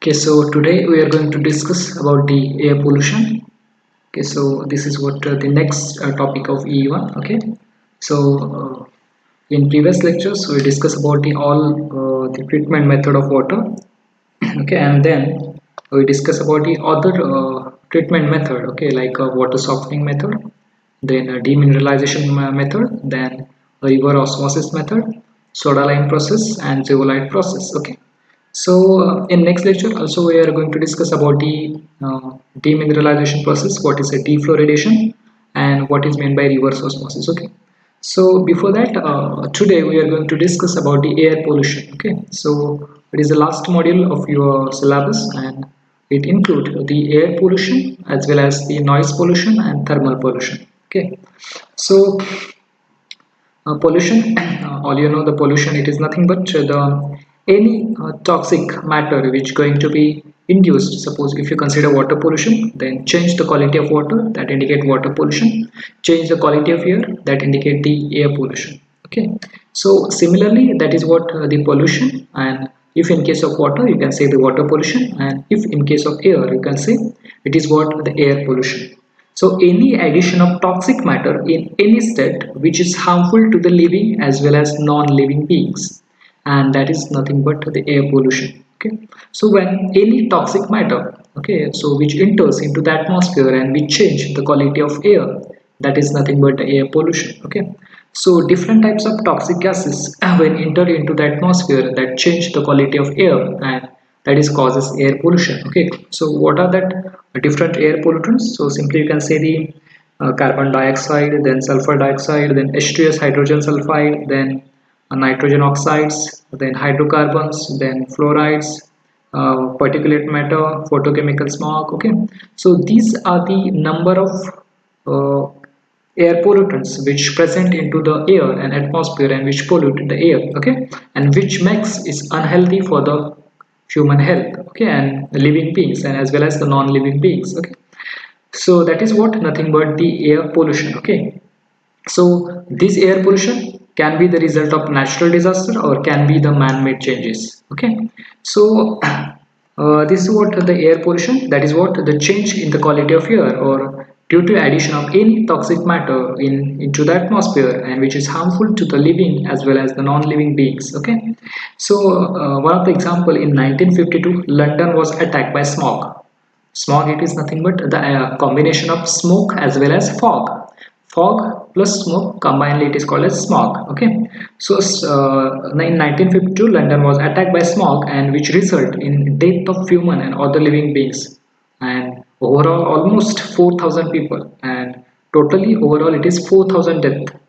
Okay, so today we are going to discuss about the air pollution. Okay, so this is what the next topic of E1. Okay, so in previous lectures we discussed about the all the treatment method of water. Okay, and then we discuss about the other treatment method. Okay, like water softening method, then a demineralization method, then a river osmosis method, soda lime process, and zeolite process. Okay. So in next lecture also we are going to discuss about the demineralization process, what is a defluoridation and what is meant by reverse osmosis. Okay. So before that, today we are going to discuss about the air pollution. Okay. So it is the last module of your syllabus and it includes the air pollution as well as the noise pollution and thermal pollution. Okay. So pollution, all you know the pollution, it is nothing but the any toxic matter which going to be induced. Suppose if you consider water pollution, then change the quality of water, that indicate water pollution. Change the quality of air, that indicate the air pollution. Okay, so similarly that is what the pollution. And if in case of water you can say the water pollution, and if in case of air you can say it is what the air pollution. So any addition of toxic matter in any state which is harmful to the living as well as non-living beings, and that is nothing but the air pollution. Okay, so when any toxic matter, okay, so which enters into the atmosphere and which change the quality of air, that is nothing but the air pollution. Okay, so different types of toxic gases when enter into the atmosphere that change the quality of air, and that is causes air pollution. Okay, so what are that different air pollutants? So simply you can say the carbon dioxide, then sulfur dioxide, then H2S hydrogen sulfide, then nitrogen oxides, then hydrocarbons, then fluorides, particulate matter, photochemical smog. Okay, so these are the number of uh, air pollutants which present into the air and atmosphere and which pollute the air. Okay, and which makes is unhealthy for the human health. Okay, and the living beings and as well as the non-living beings. Okay, so that is what nothing but the air pollution. Okay, so this air pollution can be the result of natural disaster or can be the man-made changes. Okay, so this is what the air pollution, that is what the change in the quality of air or due to addition of any toxic matter into the atmosphere and which is harmful to the living as well as the non-living beings. Okay, so one of the example, in 1952 London was attacked by smog. Smog, it is nothing but the combination of smoke as well as fog. Fog plus smoke combined, it is called as smog. Okay, so in 1952 London was attacked by smog and which result in death of human and other living beings, and overall almost 4,000 people, and totally overall it is 4,000 death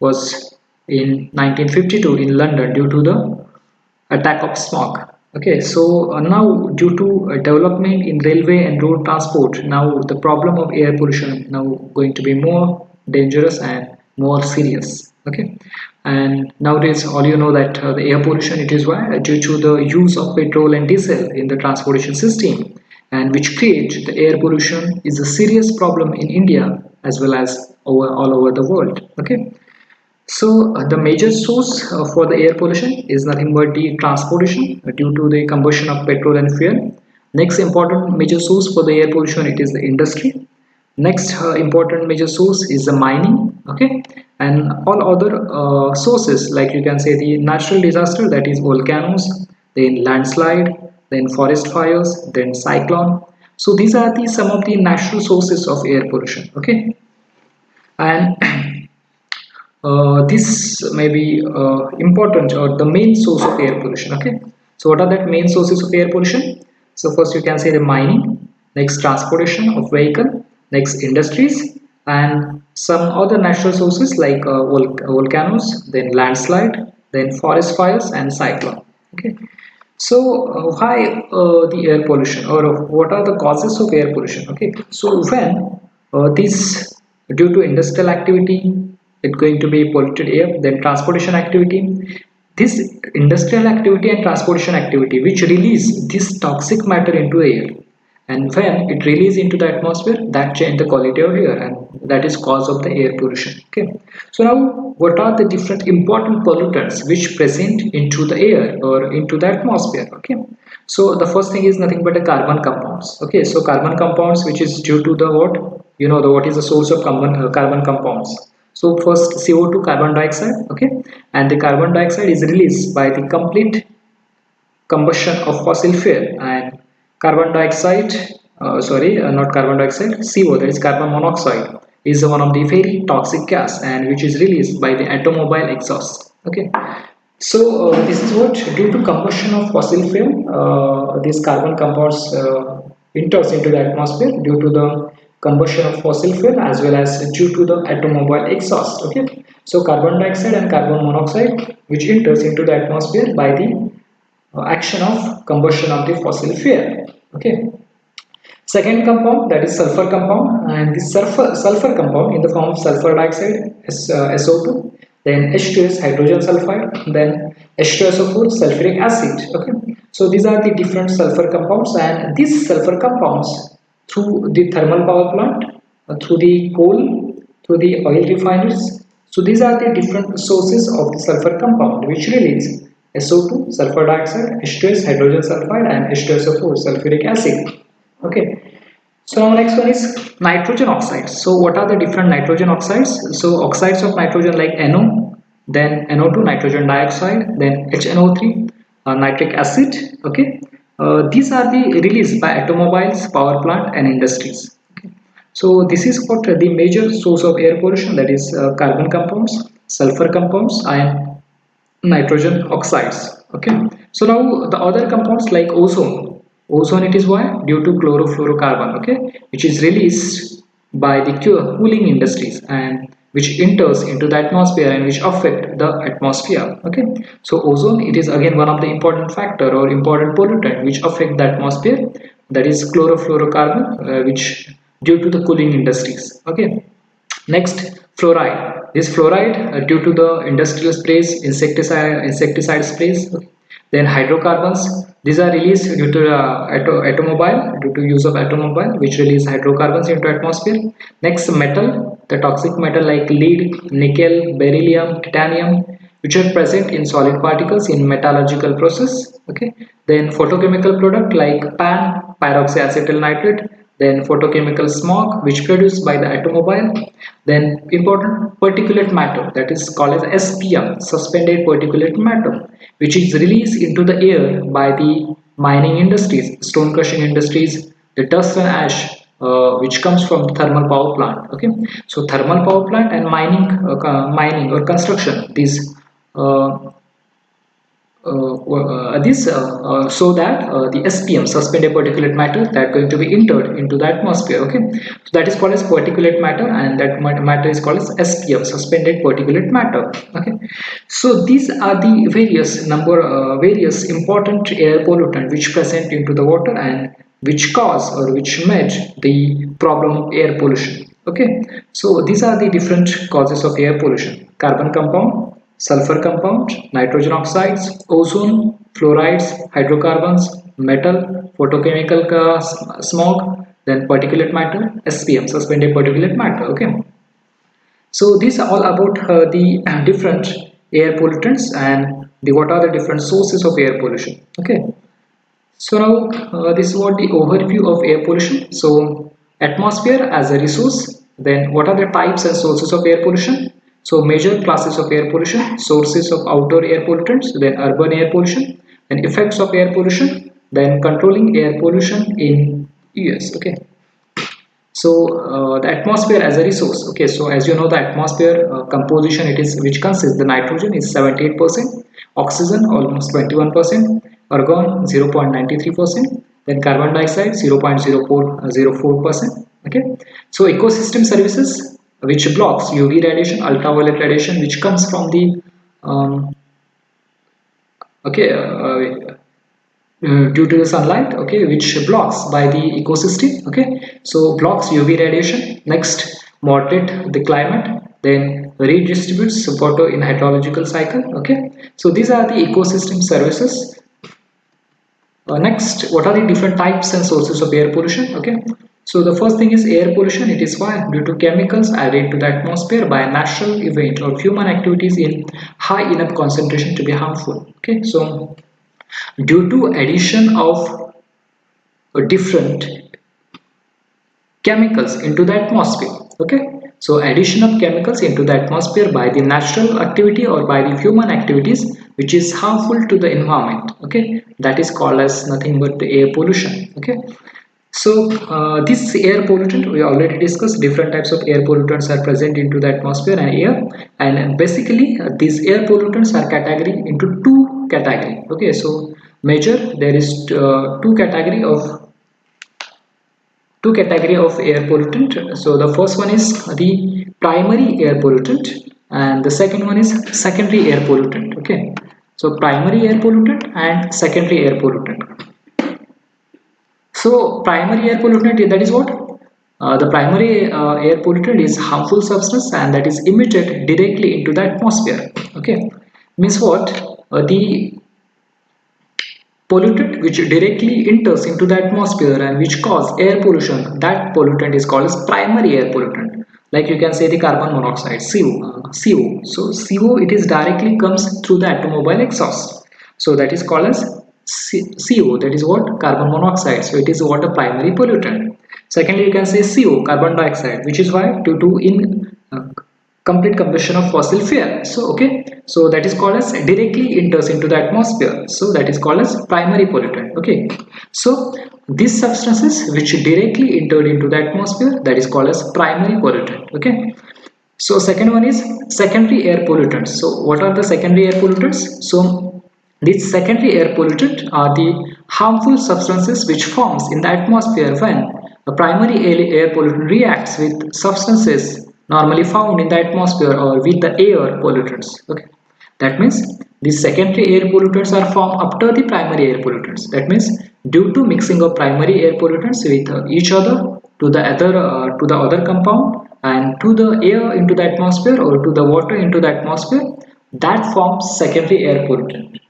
was in 1952 in London due to the attack of smog. Okay, so now due to development in railway and road transport, now the problem of air pollution now going to be more dangerous and more serious. Okay, and nowadays all you know that the air pollution, it is why due to the use of petrol and diesel in the transportation system, and which create the air pollution is a serious problem in India as well as all over the world. Okay, so the major source for the air pollution is nothing but the transportation due to the combustion of petrol and fuel. Next important major source for the air pollution, it is the industry. Next important major source is the mining. Okay, and all other sources, like you can say the natural disaster, that is volcanoes, then landslide, then forest fires, then cyclone. So these are the some of the natural sources of air pollution. Okay, and this may be important or the main source of air pollution. Okay, so what are that main sources of air pollution? So first you can say the mining, next transportation of vehicle, next industries, and some other natural sources like volcanoes, then landslide, then forest fires and cyclone. Okay, so why the air pollution, or what are the causes of air pollution? Okay, so when this due to industrial activity, it's going to be polluted air, then transportation activity, this industrial activity and transportation activity which release this toxic matter into air, and when it releases into the atmosphere, that change the quality of air, and that is cause of the air pollution. Okay, so now what are the different important pollutants which present into the air or into the atmosphere? Okay, so the first thing is nothing but the carbon compounds. Okay, so carbon compounds, which is due to the what, the what is the source of carbon compounds. So first CO2, carbon dioxide. Okay, and the carbon dioxide is released by the complete combustion of fossil fuel, and carbon dioxide, not carbon dioxide, CO, that is carbon monoxide, is one of the very toxic gas and which is released by the automobile exhaust. Okay, so this is what, due to combustion of fossil fuel, these carbon compounds enters into the atmosphere due to the combustion of fossil fuel as well as due to the automobile exhaust. Okay, so carbon dioxide and carbon monoxide which enters into the atmosphere by the action of combustion of the fossil fuel. Okay. Second compound, that is sulfur compound, and this sulfur compound in the form of sulfur dioxide, SO2, then H2S, hydrogen sulfide, then H2SO4, sulfuric acid. Okay, so these are the different sulfur compounds, and these sulfur compounds through the thermal power plant, through the coal, through the oil refineries. So these are the different sources of the sulfur compound which release SO2, sulfur dioxide, H2S, hydrogen sulfide, and H2SO4, sulfuric acid. Okay, so now next one is nitrogen oxides. So what are the different nitrogen oxides? So oxides of nitrogen like NO, then NO2, nitrogen dioxide, then HNO3, nitric acid. Okay, these are the released by automobiles, power plant, and industries. Okay. So this is what the major source of air pollution, that is carbon compounds, sulfur compounds, and nitrogen oxides. Okay, so now the other compounds like ozone, it is why, due to chlorofluorocarbon. Okay, which is released by the cooling industries and which enters into the atmosphere and which affect the atmosphere. Okay, so ozone, it is again one of the important factor or important pollutant which affect the atmosphere, that is chlorofluorocarbon, which due to the cooling industries. Okay, next, fluoride. This fluoride, due to the industrial sprays, insecticide sprays. Okay. Then hydrocarbons. These are released due to automobile, due to use of automobile, which release hydrocarbons into atmosphere. Next, metal. The toxic metal like lead, nickel, beryllium, titanium, which are present in solid particles in metallurgical process. Okay. Then photochemical product like PAN, pyroxyacetyl nitrate, then photochemical smog which produced by the automobile, then important particulate matter, that is called as SPM, suspended particulate matter, which is released into the air by the mining industries, stone crushing industries, the dust and ash which comes from the thermal power plant. Okay, so thermal power plant and mining or construction, these uh, so that the SPM, suspended particulate matter, that going to be entered into the atmosphere. Okay, so that is called as particulate matter, and that matter is called as SPM, suspended particulate matter. Okay, so these are the various important air pollutant which present into the water and which cause or which made the problem of air pollution. Okay, so these are the different causes of air pollution: carbon compound, sulfur compound, nitrogen oxides, ozone, fluorides, hydrocarbons, metal, photochemical smog, then particulate matter, SPM, suspended particulate matter. Okay, so these are all about the different air pollutants and what are the different sources of air pollution. Okay, so now this is what the overview of air pollution. So atmosphere as a resource, then what are the types and sources of air pollution? So major classes of air pollution, sources of outdoor air pollutants, then urban air pollution, then effects of air pollution, then controlling air pollution in US. Okay. So the atmosphere as a resource. Okay, so as you know, the atmosphere composition, it is which consists, the nitrogen is 78%, oxygen almost 21%, argon 0.93%, then carbon dioxide 0.04%. Okay, so ecosystem services which blocks UV radiation, ultraviolet radiation which comes from the um, okay due to the sunlight, okay, which blocks by the ecosystem. Okay, so blocks UV radiation. Next, moderate the climate, then redistributes water in hydrological cycle. Okay, so these are the ecosystem services Next, what are the different types and sources of air pollution? Okay, so the first thing is air pollution. It is why due to chemicals added to the atmosphere by a natural event or human activities in high enough concentration to be harmful. Okay, so due to addition of different chemicals into the atmosphere. Okay, so addition of chemicals into the atmosphere by the natural activity or by the human activities which is harmful to the environment. Okay, that is called as nothing but the air pollution. Okay, so this air pollutant we already discussed. Different types of air pollutants are present into the atmosphere and air, and basically these air pollutants are category into two category. Okay, so major there is two category of air pollutant. So the first one is the primary air pollutant and the second one is secondary air pollutant. Okay, so primary air pollutant and secondary air pollutant. So primary air pollutant, that is what the primary air pollutant is harmful substance and that is emitted directly into the atmosphere. Okay, means what, the pollutant which directly enters into the atmosphere and which cause air pollution, that pollutant is called as primary air pollutant. Like you can say the carbon monoxide, CO. So CO, it is directly comes through the automobile exhaust. So that is called as CO, that is what, carbon monoxide. So it is what, a primary pollutant. Secondly, you can say CO, carbon dioxide, which is why due to in complete combustion of fossil fuel. So okay, so that is called as directly enters into the atmosphere, so that is called as primary pollutant. Okay, so these substances which directly entered into the atmosphere, that is called as primary pollutant. Okay, so second one is secondary air pollutants. So what are the secondary air pollutants? So these secondary air pollutants are the harmful substances which forms in the atmosphere when a primary air pollutant reacts with substances normally found in the atmosphere or with the air pollutants. Okay, that means the secondary air pollutants are formed after the primary air pollutants. That means due to mixing of primary air pollutants with each other to the other compound and to the air into the atmosphere or to the water into the atmosphere, that forms secondary air pollutant.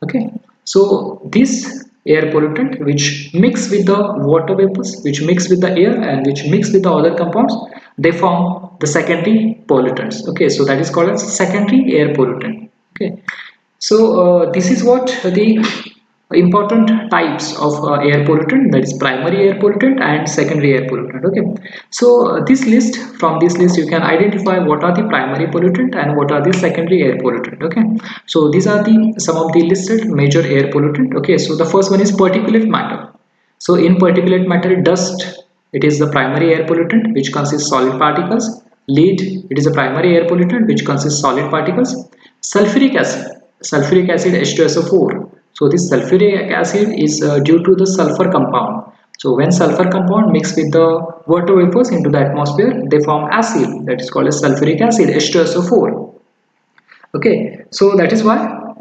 Okay, so this air pollutant which mix with the water vapors, which mix with the air and which mix with the other compounds, they form the secondary pollutants. Okay, so that is called as secondary air pollutant. Okay, so this is what the important types of air pollutant, that is primary air pollutant and secondary air pollutant. Okay, so from this list you can identify what are the primary pollutant and what are the secondary air pollutant. Okay, so these are the some of the listed major air pollutant. Okay, so the first one is particulate matter. So in particulate matter, dust, it is the primary air pollutant which consists solid particles. Lead, it is a primary air pollutant which consists solid particles. Sulfuric acid H2SO4. So this sulfuric acid is due to the sulfur compound. So when sulfur compound mix with the water vapors into the atmosphere, they form acid, that is called as sulfuric acid H2SO4. Okay, so that is why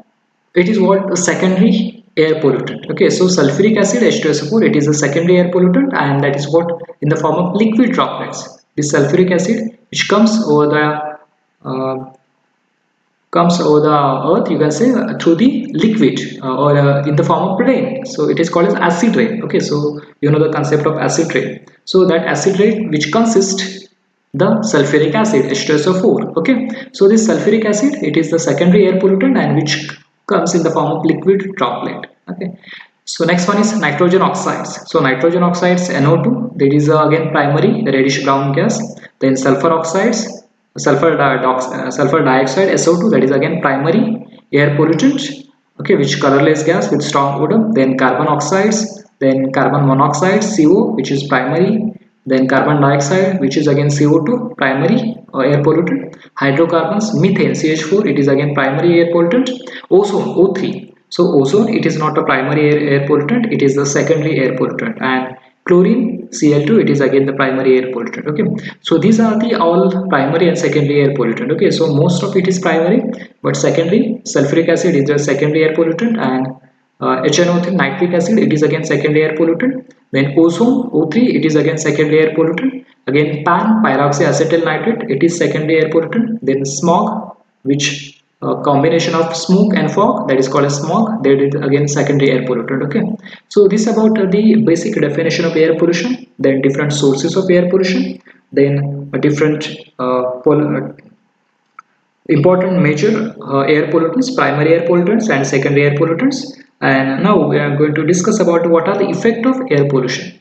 it is what, a secondary air pollutant. Okay, so sulfuric acid H2SO4, it is a secondary air pollutant and that is what, in the form of liquid droplets. This sulfuric acid which comes over the earth, you can say, through the liquid or in the form of rain. So it is called as acid rain. Okay, so you know the concept of acid rain. So that acid rain which consists the sulfuric acid H2SO4. Okay, so this sulfuric acid, it is the secondary air pollutant and which comes in the form of liquid droplet. Okay, so next one is nitrogen oxides. So nitrogen oxides NO2, that is again primary reddish brown gas. Then sulfur oxides, sulfur dioxide SO2, that is again primary air pollutant. Okay, which colorless gas with strong odor. Then carbon oxides, then carbon monoxide CO, which is primary. Then carbon dioxide, which is again CO2, primary air pollutant. Hydrocarbons, methane CH4, it is again primary air pollutant. Ozone O3. So ozone, it is not a primary air pollutant, it is the secondary air pollutant. And chlorine Cl2, it is again the primary air pollutant. Okay, so these are the all primary and secondary air pollutant. Okay, so most of it is primary, but secondary, sulfuric acid is the secondary air pollutant and HNO3 nitric acid, it is again secondary air pollutant. Then ozone O3, it is again secondary air pollutant. Again pan pyroxyacetyl nitrate, it is secondary air pollutant. Then smog, which combination of smoke and fog, that is called as smog. That is again secondary air pollutant. Okay, so this about the basic definition of air pollution, then different sources of air pollution, then a different important major air pollutants, primary air pollutants and secondary air pollutants. And now we are going to discuss about what are the effect of air pollution.